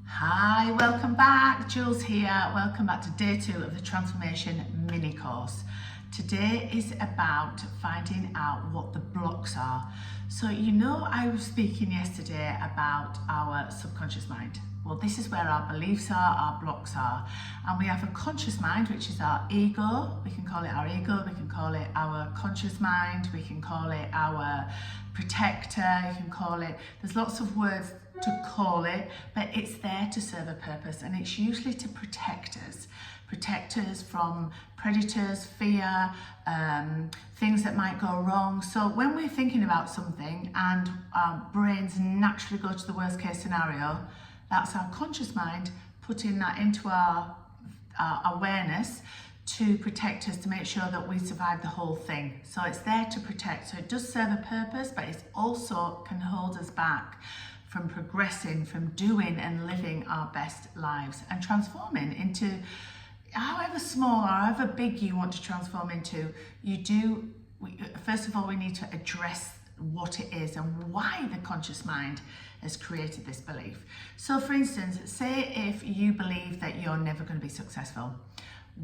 Hi, welcome back. Jules here. Welcome back to day 2 of the Transformation mini course. Today is about finding out what the blocks are. So I was speaking yesterday about our subconscious mind. Well, this is where our beliefs are, our blocks are. And we have a conscious mind, which is our ego. We can call it our ego, we can call it our conscious mind, we can call it our protector, you can call it, there's lots of words to call it, but it's there to serve a purpose, and it's usually to protect us from predators, fear, things that might go wrong. So when we're thinking about something and our brains naturally go to the worst case scenario, that's our conscious mind putting that into our awareness to protect us, to make sure that we survive the whole thing. So it's there to protect. So it does serve a purpose, but it also can hold us back from progressing, from doing and living our best lives and transforming into, however small or however big you want to transform into, first of all, we need to address what it is and why the conscious mind has created this belief. So for instance, say if you believe that you're never going to be successful.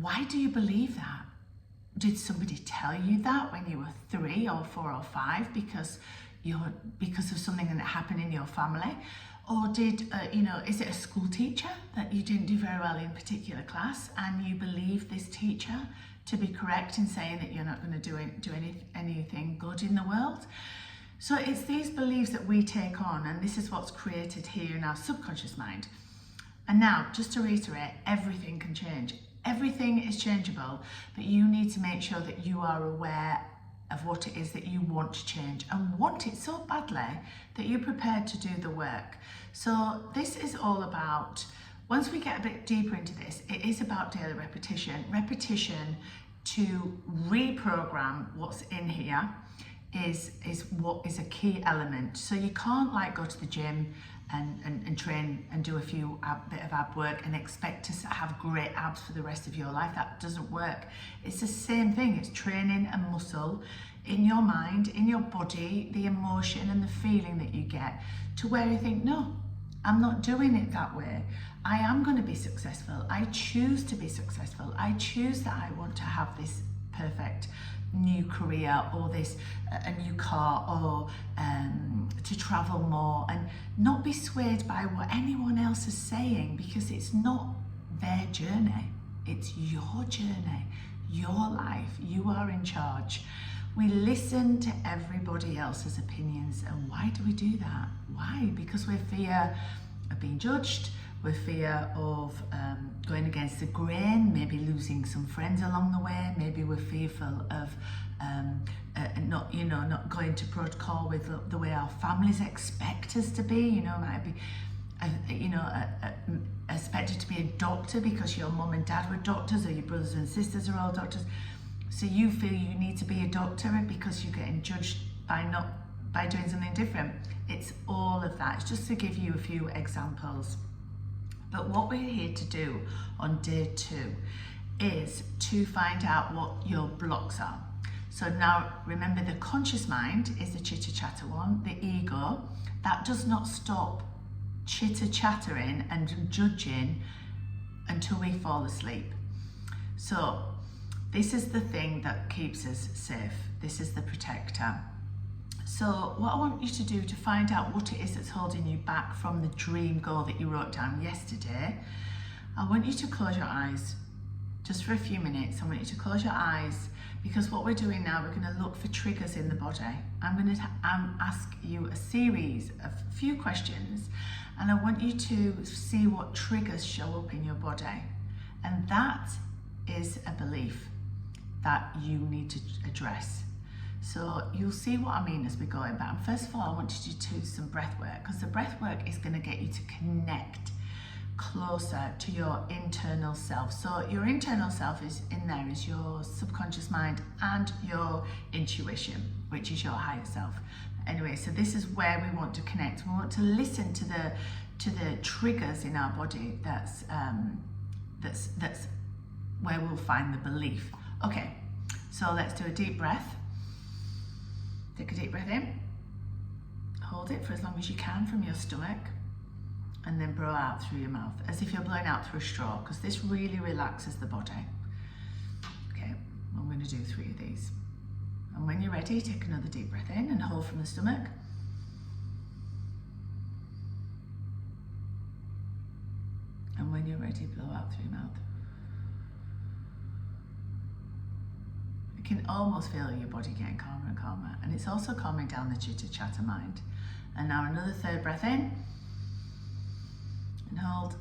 Why do you believe that? Did somebody tell you that when you were 3 or 4 or 5 because of something that happened in your family? Or is it a school teacher that you didn't do very well in a particular class and you believe this teacher to be correct in saying that you're not going to do anything good in the world? So it's these beliefs that we take on, and this is what's created here in our subconscious mind. And now, just to reiterate, everything can change. Everything is changeable, but you need to make sure that you are aware of what it is that you want to change and want it so badly that you're prepared to do the work. So this is all about, once we get a bit deeper into this, it is about daily repetition. Repetition to reprogram what's in here is what is a key element. So you can't go to the gym and train and do a bit of ab work and expect to have great abs for the rest of your life. That doesn't work. It's the same thing. It's training a muscle in your mind, in your body, the emotion and the feeling that you get to where you think, no, I'm not doing it that way. I am going to be successful. I choose to be successful. I choose that I want to have this perfect new career or a new car or to travel more, and not be swayed by what anyone else is saying, because it's not their journey, it's your journey, your life. You are in charge. We listen to everybody else's opinions, and why do we do that? Why? Because we fear of being judged, we fear of going against the grain, maybe losing some friends along the way, maybe we're fearful of not going to protocol with the way our families expect us to be. Might be expected to be a doctor because your mum and dad were doctors, or your brothers and sisters are all doctors. So you feel you need to be a doctor because you're getting judged by doing something different. It's all of that. It's just to give you a few examples. But what we're here to do on day 2 is to find out what your blocks are. So now remember, the conscious mind is the chitter-chatter one, the ego. That does not stop chitter-chattering and judging until we fall asleep. So this is the thing that keeps us safe. This is the protector. So what I want you to do to find out what it is that's holding you back from the dream goal that you wrote down yesterday, I want you to close your eyes just for a few minutes. I want you to close your eyes, because what we're doing now, we're going to look for triggers in the body. I'm going to ask you a series of few questions, and I want you to see what triggers show up in your body. And that is a belief that you need to address. So you'll see what I mean as we go in. But first of all, I want you to do some breath work, because the breath work is going to get you to connect closer to your internal self. So your internal self is your subconscious mind and your intuition, which is your higher self. Anyway, so this is where we want to connect. We want to listen to the triggers in our body. That's where we'll find the belief. Okay, so let's do a deep breath. Take a deep breath in, hold it for as long as you can from your stomach, and then blow out through your mouth, as if you're blowing out through a straw, because this really relaxes the body. Okay, I'm going to do 3 of these. And when you're ready, take another deep breath in and hold from the stomach. And when you're ready, blow out through your mouth. You can almost feel your body getting calmer and calmer, and it's also calming down the chitter-chatter mind. And now another 3rd breath in, and hold,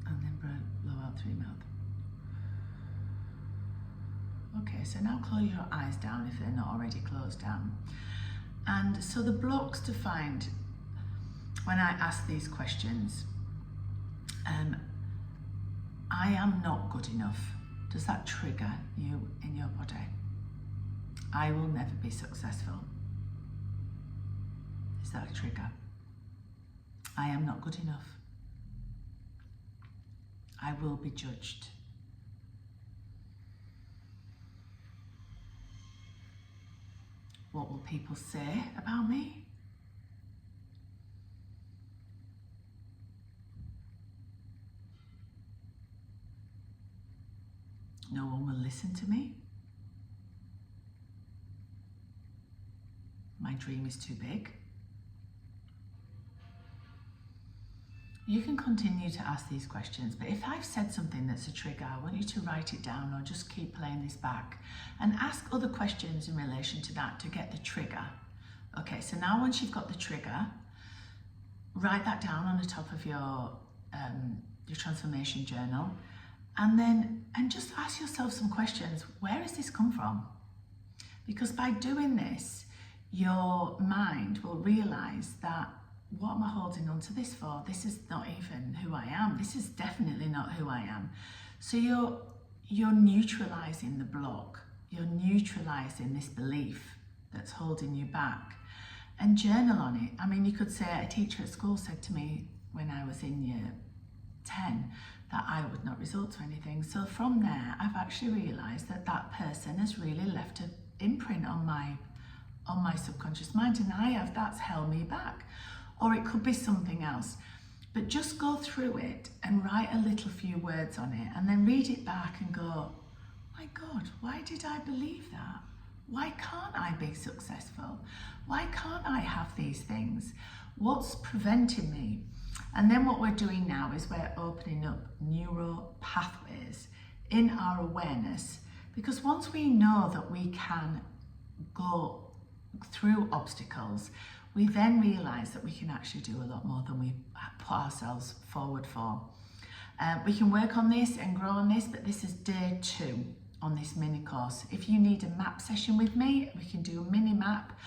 and then blow out through your mouth. Okay, so now close your eyes down if they're not already closed down. And so the blocks to find when I ask these questions, I am not good enough. Does that trigger you in your body? I will never be successful. Is that a trigger? I am not good enough. I will be judged. What will people say about me? No one will listen to me. My dream is too big. You can continue to ask these questions, but if I've said something that's a trigger, I want you to write it down or just keep playing this back and ask other questions in relation to that to get the trigger. Okay, so now once you've got the trigger, write that down on the top of your transformation journal, and just ask yourself some questions. Where has this come from? Because by doing this, your mind will realize that, what am I holding on to this for? This is not even who I am. This is definitely not who I am. So you're neutralizing the block. You're neutralizing this belief that's holding you back. And journal on it. I mean, you could say, a teacher at school said to me when I was in year 10 that I would not result to anything. So from there, I've actually realized that that person has really left an imprint on my subconscious mind, and that's held me back. Or it could be something else. But just go through it and write a little few words on it, and then read it back and go, my God, why did I believe that? Why can't I be successful? Why can't I have these things? What's preventing me? And then what we're doing now is we're opening up neural pathways in our awareness, because once we know that we can go through obstacles, we then realize that we can actually do a lot more than we put ourselves forward for. We can work on this and grow on this, but this is day 2 on this mini course. If you need a map session with me, we can do a mini map,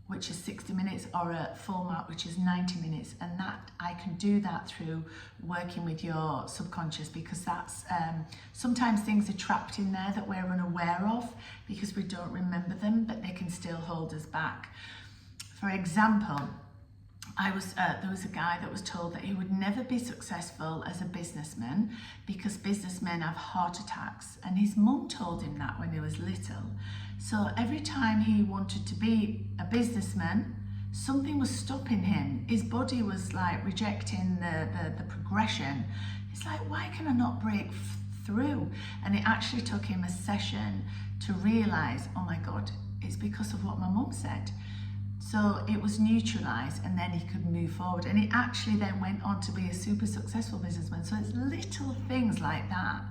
which is 60 minutes, or a full map, which is 90 minutes. And that I can do that through working with your subconscious, because that's sometimes things are trapped in there that we're unaware of because we don't remember them, but they can still hold us back. For example, there was a guy that was told that he would never be successful as a businessman because businessmen have heart attacks, and his mum told him that when he was little. So every time he wanted to be a businessman, something was stopping him. His body was like rejecting the progression. It's like, why can I not break through? And it actually took him a session to realize, oh my God, it's because of what my mum said. So it was neutralized, and then he could move forward. And he actually then went on to be a super successful businessman. So it's little things like that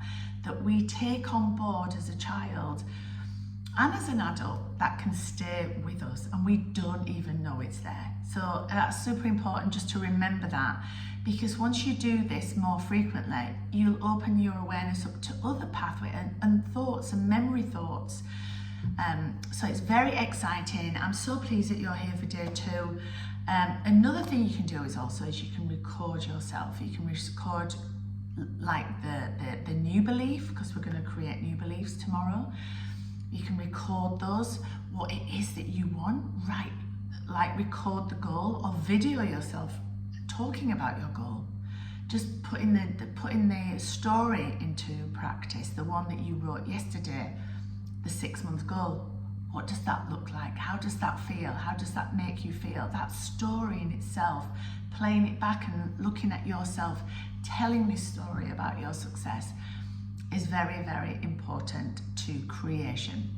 that we take on board as a child and as an adult that can stay with us, and we don't even know it's there. So that's super important just to remember that, because once you do this more frequently, you'll open your awareness up to other pathways and thoughts and memory thoughts. So it's very exciting. I'm so pleased that you're here for day 2. Another thing you can do is you can record yourself. You can record like the new belief, because we're going to create new beliefs tomorrow. You can record those, what it is that you want, right? Like record the goal, or video yourself talking about your goal. Just putting the story into practice, the one that you wrote yesterday. The 6-month goal. What does that look like? How does that feel? How does that make you feel? That story in itself playing it back and looking at yourself, telling this story about your success is very, very important to creation.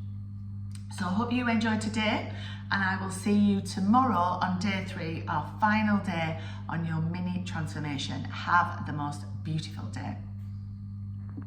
So I hope you enjoyed today, and I will see you tomorrow on day 3, our final day on your mini transformation. Have the most beautiful day.